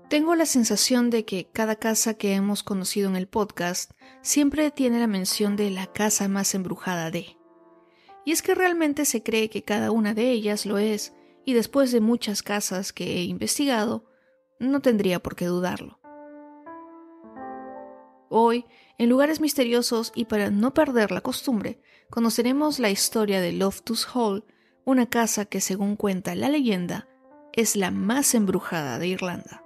Tengo la sensación de que cada casa que hemos conocido en el podcast siempre tiene la mención de la casa más embrujada de. Y es que realmente se cree que cada una de ellas lo es, y después de muchas casas que he investigado, no tendría por qué dudarlo. Hoy, en Lugares Misteriosos y para no perder la costumbre, conoceremos la historia de Loftus Hall, una casa que, según cuenta la leyenda, es la más embrujada de Irlanda.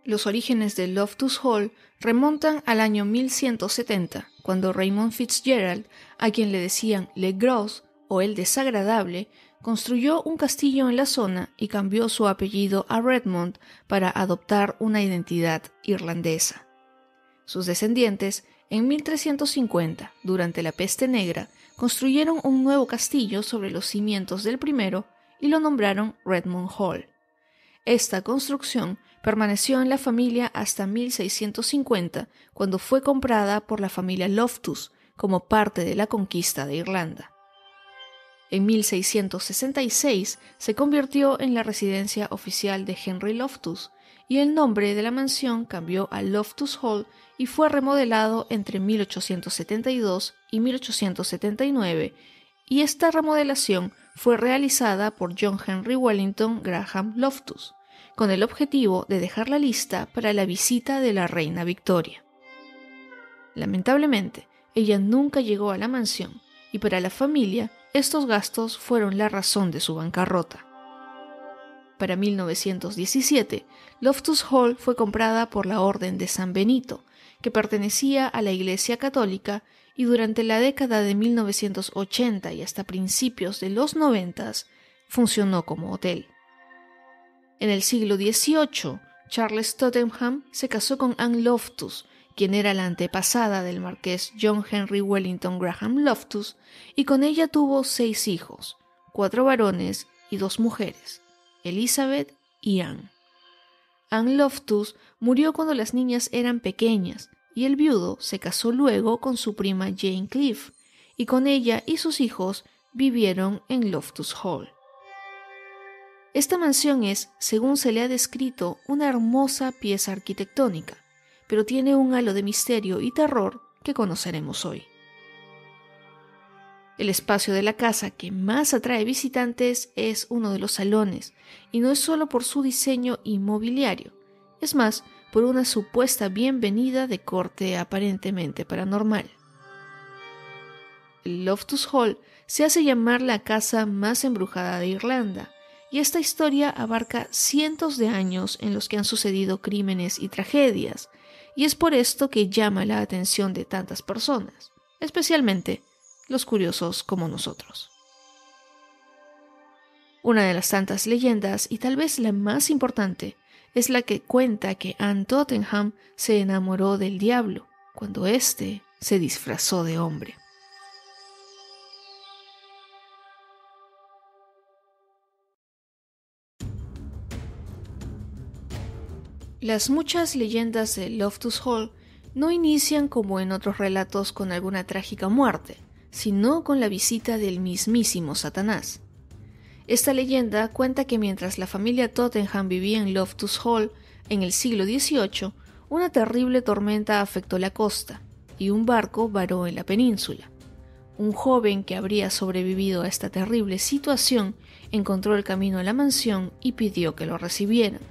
Los orígenes de Loftus Hall remontan al año 1170, cuando Raymond Fitzgerald, a quien le decían Le Gros o el Desagradable, construyó un castillo en la zona y cambió su apellido a Redmond para adoptar una identidad irlandesa. Sus descendientes, en 1350, durante la Peste Negra, construyeron un nuevo castillo sobre los cimientos del primero y lo nombraron Redmond Hall. Esta construcción permaneció en la familia hasta 1650, cuando fue comprada por la familia Loftus como parte de la conquista de Irlanda. En 1666 se convirtió en la residencia oficial de Henry Loftus y el nombre de la mansión cambió a Loftus Hall y fue remodelado entre 1872 y 1879, y esta remodelación fue realizada por John Henry Wellington Graham Loftus, con el objetivo de dejarla lista para la visita de la reina Victoria. Lamentablemente, ella nunca llegó a la mansión, y para la familia estos gastos fueron la razón de su bancarrota. Para 1917, Loftus Hall fue comprada por la Orden de San Benito, que pertenecía a la Iglesia Católica, y durante la década de 1980 y hasta principios de los 90 funcionó como hotel. En el siglo XVIII, Charles Tottenham se casó con Anne Loftus, quien era la antepasada del marqués John Henry Wellington Graham Loftus, y con ella tuvo 6 hijos, 4 varones y 2 mujeres, Elizabeth y Anne. Anne Loftus murió cuando las niñas eran pequeñas, y el viudo se casó luego con su prima Jane Cliff, y con ella y sus hijos vivieron en Loftus Hall. Esta mansión es, según se le ha descrito, una hermosa pieza arquitectónica, pero tiene un halo de misterio y terror que conoceremos hoy. El espacio de la casa que más atrae visitantes es uno de los salones, y no es solo por su diseño inmobiliario, es más, por una supuesta bienvenida de corte aparentemente paranormal. El Loftus Hall se hace llamar la casa más embrujada de Irlanda, y esta historia abarca cientos de años en los que han sucedido crímenes y tragedias, y es por esto que llama la atención de tantas personas, especialmente los curiosos como nosotros. Una de las tantas leyendas, y tal vez la más importante, es la que cuenta que Anne Tottenham se enamoró del diablo cuando éste se disfrazó de hombre. Las muchas leyendas de Loftus Hall no inician como en otros relatos con alguna trágica muerte, sino con la visita del mismísimo Satanás. Esta leyenda cuenta que mientras la familia Tottenham vivía en Loftus Hall en el siglo XVIII, una terrible tormenta afectó la costa y un barco varó en la península. Un joven que habría sobrevivido a esta terrible situación encontró el camino a la mansión y pidió que lo recibieran.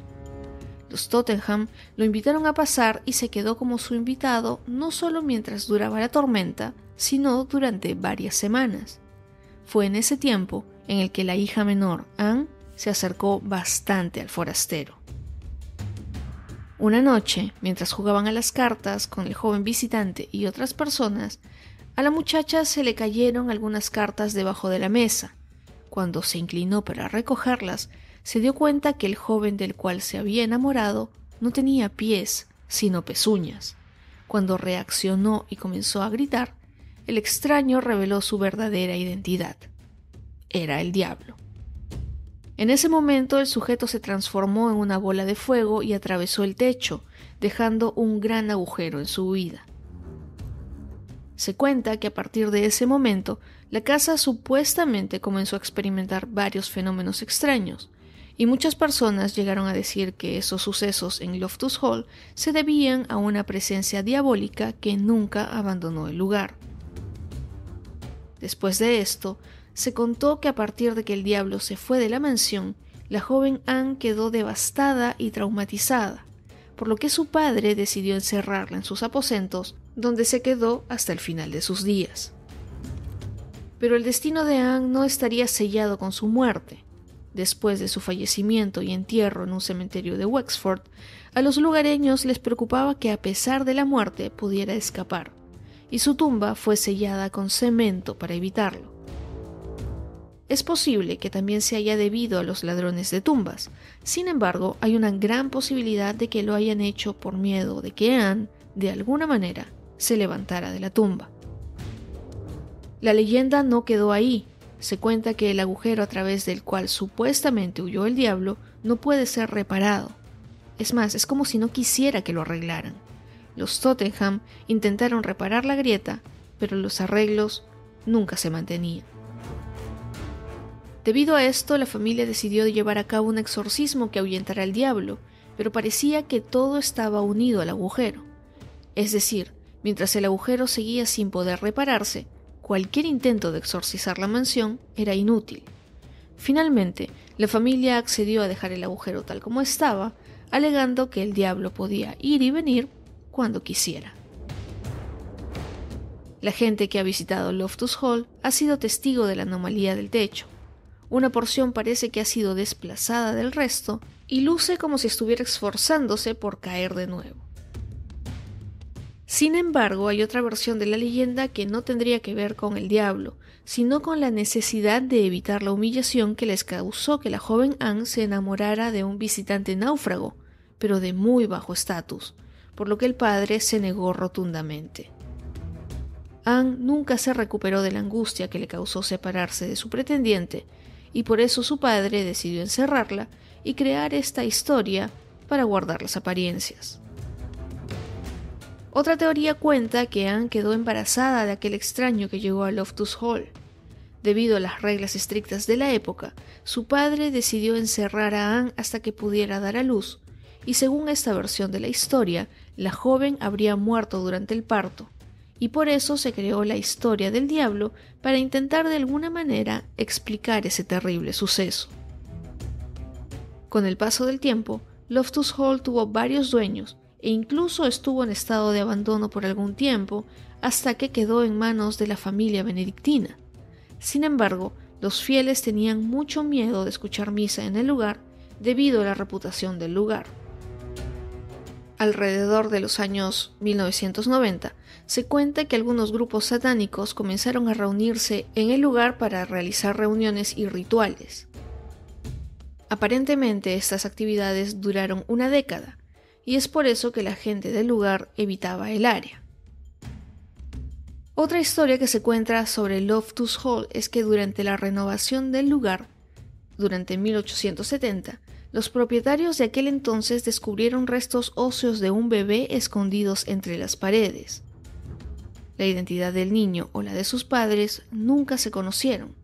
Los Tottenham lo invitaron a pasar y se quedó como su invitado no solo mientras duraba la tormenta, sino durante varias semanas. Fue en ese tiempo en el que la hija menor, Anne, se acercó bastante al forastero. Una noche, mientras jugaban a las cartas con el joven visitante y otras personas, a la muchacha se le cayeron algunas cartas debajo de la mesa. Cuando se inclinó para recogerlas, se dio cuenta que el joven del cual se había enamorado no tenía pies, sino pezuñas. Cuando reaccionó y comenzó a gritar, el extraño reveló su verdadera identidad. Era el diablo. En ese momento el sujeto se transformó en una bola de fuego y atravesó el techo, dejando un gran agujero en su huida. Se cuenta que a partir de ese momento, la casa supuestamente comenzó a experimentar varios fenómenos extraños, y muchas personas llegaron a decir que esos sucesos en Loftus Hall se debían a una presencia diabólica que nunca abandonó el lugar. Después de esto, se contó que a partir de que el diablo se fue de la mansión, la joven Anne quedó devastada y traumatizada, por lo que su padre decidió encerrarla en sus aposentos, donde se quedó hasta el final de sus días. Pero el destino de Anne no estaría sellado con su muerte. Después de su fallecimiento y entierro en un cementerio de Wexford, a los lugareños les preocupaba que a pesar de la muerte pudiera escapar, y su tumba fue sellada con cemento para evitarlo. Es posible que también se haya debido a los ladrones de tumbas. Sin embargo, hay una gran posibilidad de que lo hayan hecho por miedo de que Anne, de alguna manera, se levantara de la tumba. La leyenda no quedó ahí. Se cuenta que el agujero a través del cual supuestamente huyó el diablo no puede ser reparado. Es más, es como si no quisiera que lo arreglaran. Los Tottenham intentaron reparar la grieta, pero los arreglos nunca se mantenían. Debido a esto, la familia decidió llevar a cabo un exorcismo que ahuyentara al diablo, pero parecía que todo estaba unido al agujero. Es decir, mientras el agujero seguía sin poder repararse, cualquier intento de exorcizar la mansión era inútil. Finalmente, la familia accedió a dejar el agujero tal como estaba, alegando que el diablo podía ir y venir cuando quisiera. La gente que ha visitado Loftus Hall ha sido testigo de la anomalía del techo. Una porción parece que ha sido desplazada del resto y luce como si estuviera esforzándose por caer de nuevo. Sin embargo, hay otra versión de la leyenda que no tendría que ver con el diablo, sino con la necesidad de evitar la humillación que les causó que la joven Anne se enamorara de un visitante náufrago, pero de muy bajo estatus, por lo que el padre se negó rotundamente. Anne nunca se recuperó de la angustia que le causó separarse de su pretendiente, y por eso su padre decidió encerrarla y crear esta historia para guardar las apariencias. Otra teoría cuenta que Anne quedó embarazada de aquel extraño que llegó a Loftus Hall. Debido a las reglas estrictas de la época, su padre decidió encerrar a Anne hasta que pudiera dar a luz, y según esta versión de la historia, la joven habría muerto durante el parto, y por eso se creó la historia del diablo para intentar de alguna manera explicar ese terrible suceso. Con el paso del tiempo, Loftus Hall tuvo varios dueños e incluso estuvo en estado de abandono por algún tiempo hasta que quedó en manos de la familia benedictina. Sin embargo, los fieles tenían mucho miedo de escuchar misa en el lugar debido a la reputación del lugar. Alrededor de los años 1990, se cuenta que algunos grupos satánicos comenzaron a reunirse en el lugar para realizar reuniones y rituales. Aparentemente, estas actividades duraron una década, y es por eso que la gente del lugar evitaba el área. Otra historia que se cuenta sobre Loftus Hall es que durante la renovación del lugar, durante 1870, los propietarios de aquel entonces descubrieron restos óseos de un bebé escondidos entre las paredes. La identidad del niño o la de sus padres nunca se conocieron,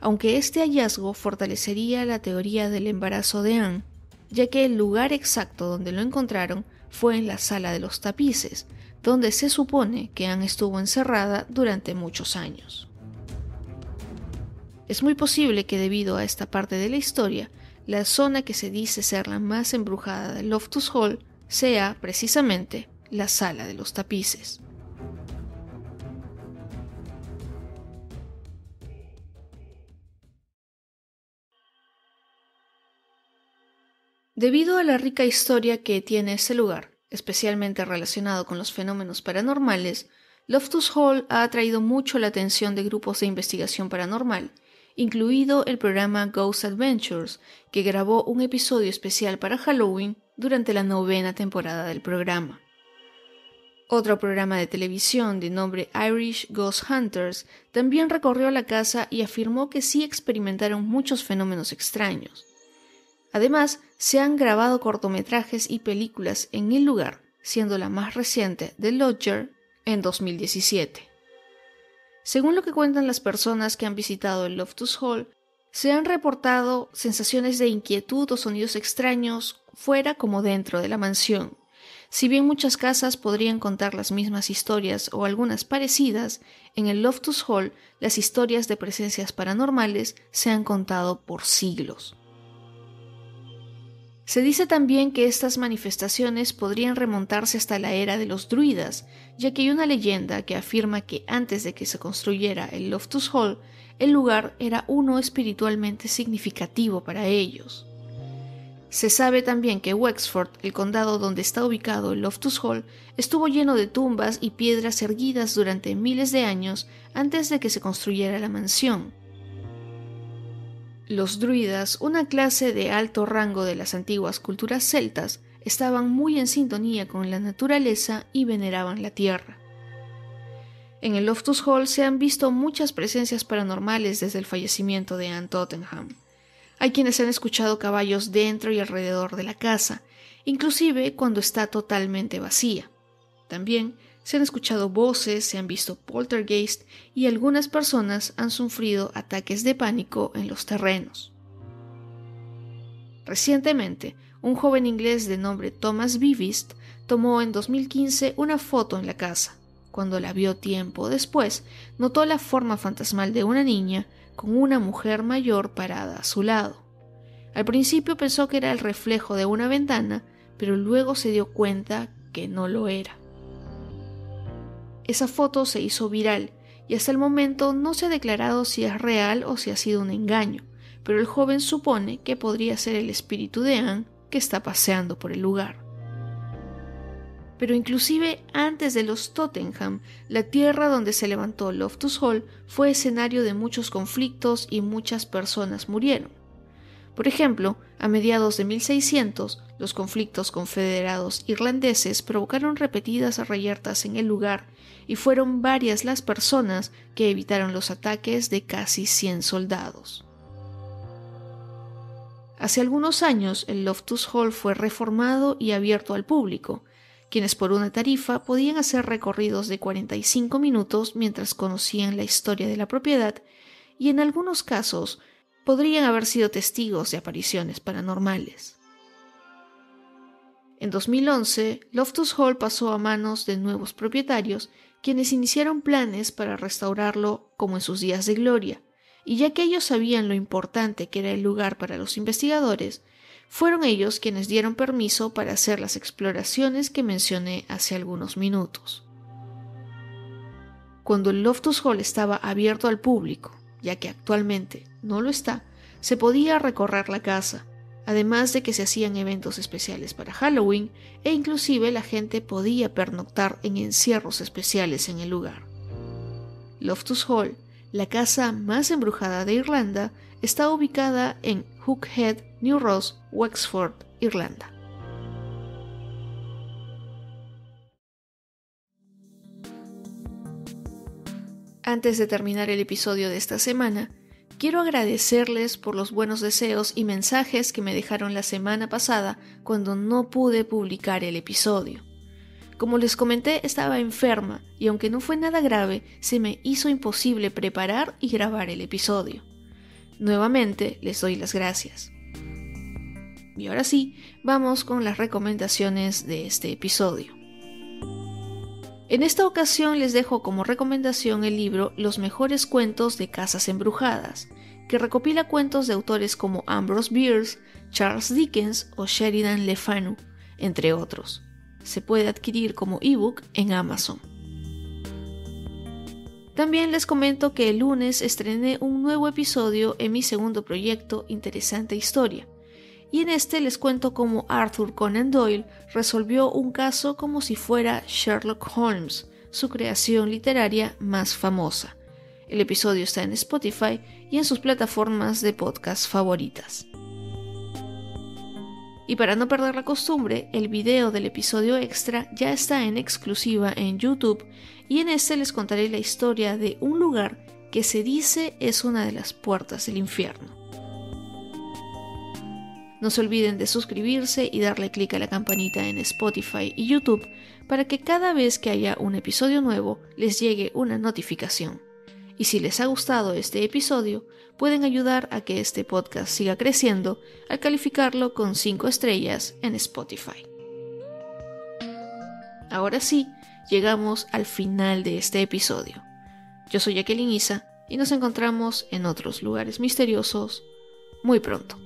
aunque este hallazgo fortalecería la teoría del embarazo de Anne, ya que el lugar exacto donde lo encontraron fue en la sala de los tapices, donde se supone que Anne estuvo encerrada durante muchos años. Es muy posible que debido a esta parte de la historia, la zona que se dice ser la más embrujada de Loftus Hall sea precisamente la sala de los tapices. Debido a la rica historia que tiene ese lugar, especialmente relacionado con los fenómenos paranormales, Loftus Hall ha atraído mucho la atención de grupos de investigación paranormal, incluido el programa Ghost Adventures, que grabó un episodio especial para Halloween durante la 9ª temporada del programa. Otro programa de televisión de nombre Irish Ghost Hunters también recorrió la casa y afirmó que sí experimentaron muchos fenómenos extraños. Además, se han grabado cortometrajes y películas en el lugar, siendo la más reciente The Lodger en 2017. Según lo que cuentan las personas que han visitado el Loftus Hall, se han reportado sensaciones de inquietud o sonidos extraños fuera como dentro de la mansión. Si bien muchas casas podrían contar las mismas historias o algunas parecidas, en el Loftus Hall las historias de presencias paranormales se han contado por siglos. Se dice también que estas manifestaciones podrían remontarse hasta la era de los druidas, ya que hay una leyenda que afirma que antes de que se construyera el Loftus Hall, el lugar era uno espiritualmente significativo para ellos. Se sabe también que Wexford, el condado donde está ubicado el Loftus Hall, estuvo lleno de tumbas y piedras erguidas durante miles de años antes de que se construyera la mansión. Los druidas, una clase de alto rango de las antiguas culturas celtas, estaban muy en sintonía con la naturaleza y veneraban la tierra. En el Loftus Hall se han visto muchas presencias paranormales desde el fallecimiento de Anne Tottenham. Hay quienes han escuchado caballos dentro y alrededor de la casa, inclusive cuando está totalmente vacía. También se han escuchado voces, se han visto poltergeist y algunas personas han sufrido ataques de pánico en los terrenos. Recientemente, un joven inglés de nombre Thomas Bivist tomó en 2015 una foto en la casa. Cuando la vio tiempo después, notó la forma fantasmal de una niña con una mujer mayor parada a su lado. Al principio pensó que era el reflejo de una ventana, pero luego se dio cuenta que no lo era. Esa foto se hizo viral y hasta el momento no se ha declarado si es real o si ha sido un engaño, pero el joven supone que podría ser el espíritu de Anne que está paseando por el lugar. Pero inclusive antes de los Tottenham, la tierra donde se levantó Loftus Hall fue escenario de muchos conflictos y muchas personas murieron. Por ejemplo, a mediados de 1600, los conflictos confederados irlandeses provocaron repetidas reyertas en el lugar y fueron varias las personas que evitaron los ataques de casi 100 soldados. Hace algunos años, el Loftus Hall fue reformado y abierto al público, quienes por una tarifa podían hacer recorridos de 45 minutos mientras conocían la historia de la propiedad y en algunos casos podrían haber sido testigos de apariciones paranormales. En 2011, Loftus Hall pasó a manos de nuevos propietarios, quienes iniciaron planes para restaurarlo como en sus días de gloria, y ya que ellos sabían lo importante que era el lugar para los investigadores, fueron ellos quienes dieron permiso para hacer las exploraciones que mencioné hace algunos minutos. Cuando el Loftus Hall estaba abierto al público, ya que actualmente no lo está, se podía recorrer la casa, además de que se hacían eventos especiales para Halloween e inclusive la gente podía pernoctar en encierros especiales en el lugar. Loftus Hall, la casa más embrujada de Irlanda, está ubicada en Hookhead, New Ross, Wexford, Irlanda. Antes de terminar el episodio de esta semana, quiero agradecerles por los buenos deseos y mensajes que me dejaron la semana pasada cuando no pude publicar el episodio. Como les comenté, estaba enferma y aunque no fue nada grave, se me hizo imposible preparar y grabar el episodio. Nuevamente les doy las gracias. Y ahora sí, vamos con las recomendaciones de este episodio. En esta ocasión les dejo como recomendación el libro Los mejores cuentos de casas embrujadas, que recopila cuentos de autores como Ambrose Bierce, Charles Dickens o Sheridan Le Fanu, entre otros. Se puede adquirir como ebook en Amazon. También les comento que el lunes estrené un nuevo episodio en mi segundo proyecto, Interesante Historia, y en este les cuento cómo Arthur Conan Doyle resolvió un caso como si fuera Sherlock Holmes, su creación literaria más famosa. El episodio está en Spotify y en sus plataformas de podcast favoritas. Y para no perder la costumbre, el video del episodio extra ya está en exclusiva en YouTube y en este les contaré la historia de un lugar que se dice es una de las puertas del infierno. No se olviden de suscribirse y darle clic a la campanita en Spotify y YouTube para que cada vez que haya un episodio nuevo les llegue una notificación. Y si les ha gustado este episodio, pueden ayudar a que este podcast siga creciendo al calificarlo con 5 estrellas en Spotify. Ahora sí, llegamos al final de este episodio. Yo soy Jacqueline Isa y nos encontramos en otros lugares misteriosos muy pronto.